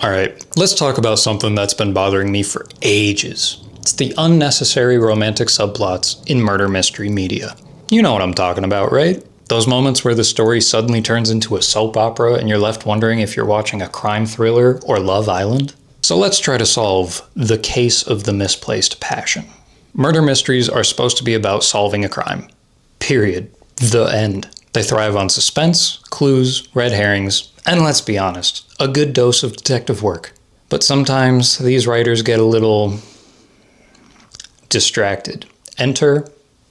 Alright, let's talk about something that's been bothering me for ages. It's the unnecessary romantic subplots in murder mystery media. You know what I'm talking about, right? Those moments where the story suddenly turns into a soap opera and you're left wondering if you're watching a crime thriller or Love Island? So let's try to solve the case of the misplaced passion. Murder mysteries are supposed to be about solving a crime. Period. The end. They thrive on suspense, clues, red herrings, and let's be honest, a good dose of detective work. But sometimes these writers get a little distracted. Enter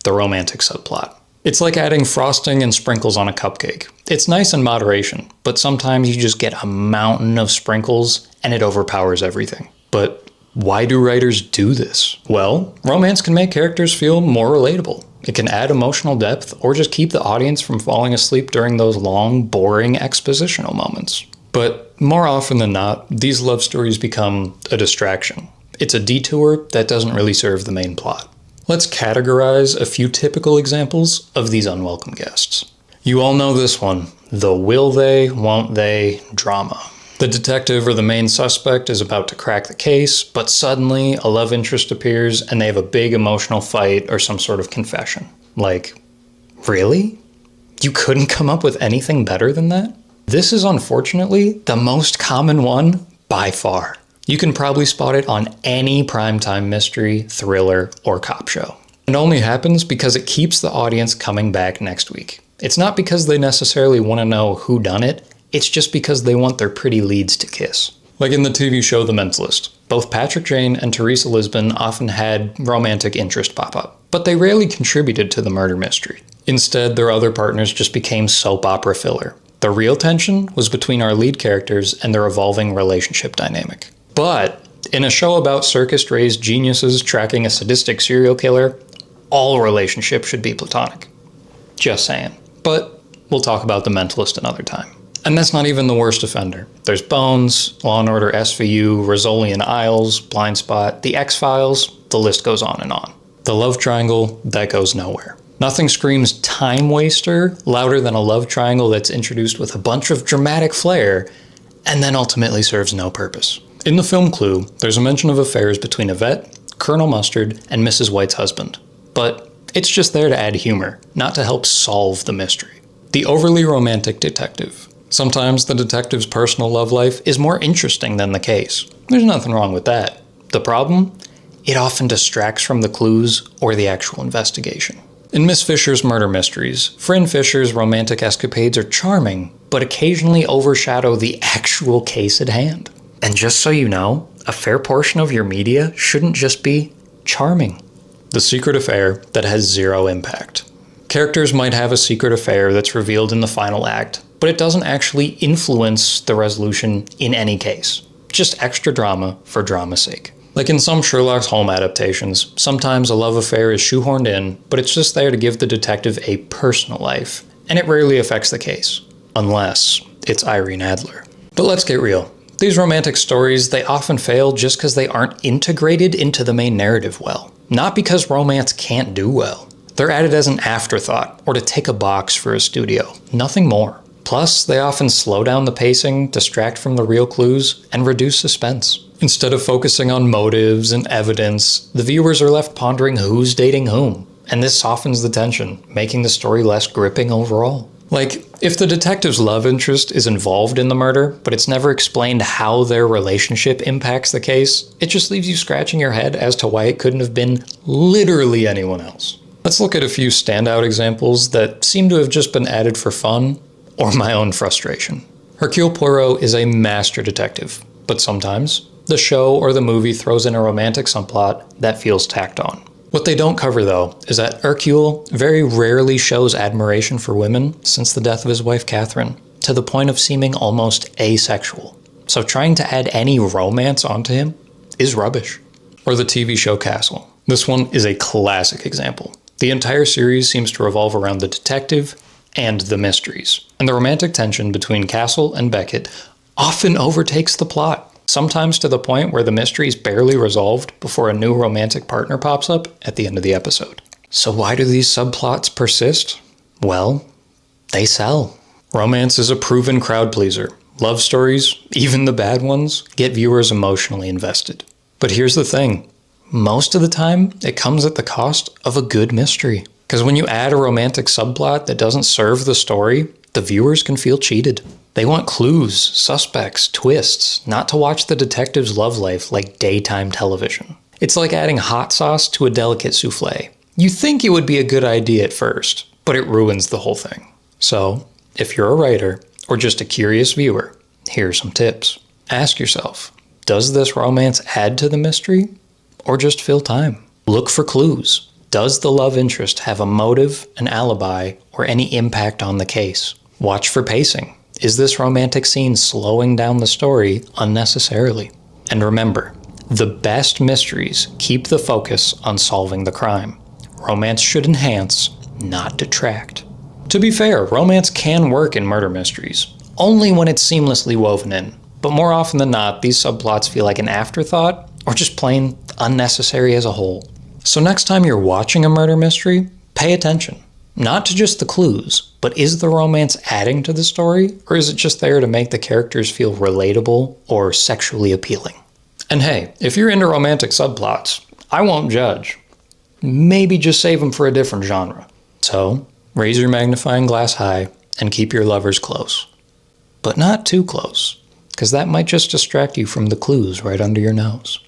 the romantic subplot. It's like adding frosting and sprinkles on a cupcake. It's nice in moderation, but sometimes you just get a mountain of sprinkles and it overpowers everything. But why do writers do this? Well, romance can make characters feel more relatable. It can add emotional depth or just keep the audience from falling asleep during those long, boring expositional moments. But more often than not, these love stories become a distraction. It's a detour that doesn't really serve the main plot. Let's categorize a few typical examples of these unwelcome guests. You all know this one, the will they, won't they drama. The detective or the main suspect is about to crack the case, but suddenly a love interest appears and they have a big emotional fight or some sort of confession. Like, really? You couldn't come up with anything better than that? This is unfortunately the most common one by far. You can probably spot it on any primetime mystery, thriller, or cop show. It only happens because it keeps the audience coming back next week. It's not because they necessarily want to know who done it, it's just because they want their pretty leads to kiss. Like in the TV show The Mentalist, both Patrick Jane and Teresa Lisbon often had romantic interest pop up, but they rarely contributed to the murder mystery. Instead, their other partners just became soap opera filler. The real tension was between our lead characters and their evolving relationship dynamic. But in a show about circus-raised geniuses tracking a sadistic serial killer, all relationships should be platonic. Just saying. But we'll talk about The Mentalist another time. And that's not even the worst offender. There's Bones, Law & Order SVU, Rizzoli and Isles, Blindspot, The X-Files, the list goes on and on. The love triangle, that goes nowhere. Nothing screams time waster louder than a love triangle that's introduced with a bunch of dramatic flair and then ultimately serves no purpose. In the film Clue, there's a mention of affairs between Yvette, Colonel Mustard, and Mrs. White's husband. But it's just there to add humor, not to help solve the mystery. The overly romantic detective. Sometimes the detective's personal love life is more interesting than the case. There's nothing wrong with that. The problem? It often distracts from the clues or the actual investigation. In Miss Fisher's murder mysteries, Frin Fisher's romantic escapades are charming, but occasionally overshadow the actual case at hand. And just so you know, a fair portion of your media shouldn't just be charming. The secret affair that has zero impact. Characters might have a secret affair that's revealed in the final act, but it doesn't actually influence the resolution in any case. Just extra drama for drama's sake. Like in some Sherlock Holmes adaptations, sometimes a love affair is shoehorned in, but it's just there to give the detective a personal life, and it rarely affects the case. Unless it's Irene Adler. But let's get real. These romantic stories, they often fail just because they aren't integrated into the main narrative well. Not because romance can't do well. They're added as an afterthought, or to tick a box for a studio. Nothing more. Plus, they often slow down the pacing, distract from the real clues, and reduce suspense. Instead of focusing on motives and evidence, the viewers are left pondering who's dating whom, and this softens the tension, making the story less gripping overall. Like, if the detective's love interest is involved in the murder, but it's never explained how their relationship impacts the case, it just leaves you scratching your head as to why it couldn't have been literally anyone else. Let's look at a few standout examples that seem to have just been added for fun, or my own frustration. Hercule Poirot is a master detective, but sometimes the show or the movie throws in a romantic subplot that feels tacked on. What they don't cover, though, is that Hercule very rarely shows admiration for women since the death of his wife Catherine, to the point of seeming almost asexual. So trying to add any romance onto him is rubbish. Or the TV show Castle. This one is a classic example. The entire series seems to revolve around the detective and the mysteries, and the romantic tension between Castle and Beckett often overtakes the plot, sometimes to the point where the mystery is barely resolved before a new romantic partner pops up at the end of the episode. So why do these subplots persist? Well, they sell. Romance is a proven crowd pleaser. Love stories, even the bad ones, get viewers emotionally invested. But here's the thing. Most of the time, it comes at the cost of a good mystery. Because when you add a romantic subplot that doesn't serve the story, the viewers can feel cheated. They want clues, suspects, twists, not to watch the detective's love life like daytime television. It's like adding hot sauce to a delicate souffle. You think it would be a good idea at first, but it ruins the whole thing. So, if you're a writer, or just a curious viewer, here are some tips. Ask yourself, does this romance add to the mystery, or just fill time? Look for clues. Does the love interest have a motive, an alibi, or any impact on the case? Watch for pacing. Is this romantic scene slowing down the story unnecessarily? And remember, the best mysteries keep the focus on solving the crime. Romance should enhance, not detract. To be fair, romance can work in murder mysteries, only when it's seamlessly woven in. But more often than not, these subplots feel like an afterthought, or just plain unnecessary as a whole. So next time you're watching a murder mystery, pay attention. Not to just the clues, but is the romance adding to the story, or is it just there to make the characters feel relatable or sexually appealing? And hey, if you're into romantic subplots, I won't judge. Maybe just save them for a different genre. So, raise your magnifying glass high and keep your lovers close. But not too close, because that might just distract you from the clues right under your nose.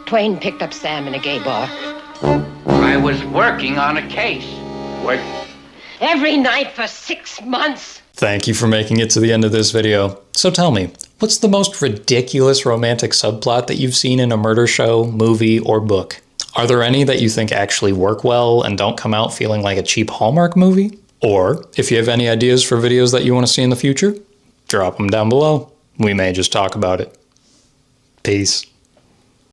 Twain picked up Sam in a gay bar. I was working on a case. What? Every night for 6 months. Thank you for making it to the end of this video. So tell me, what's the most ridiculous romantic subplot that you've seen in a murder show, movie, or book? Are there any that you think actually work well and don't come out feeling like a cheap Hallmark movie? Or, if you have any ideas for videos that you want to see in the future, drop them down below. We may just talk about it. Peace.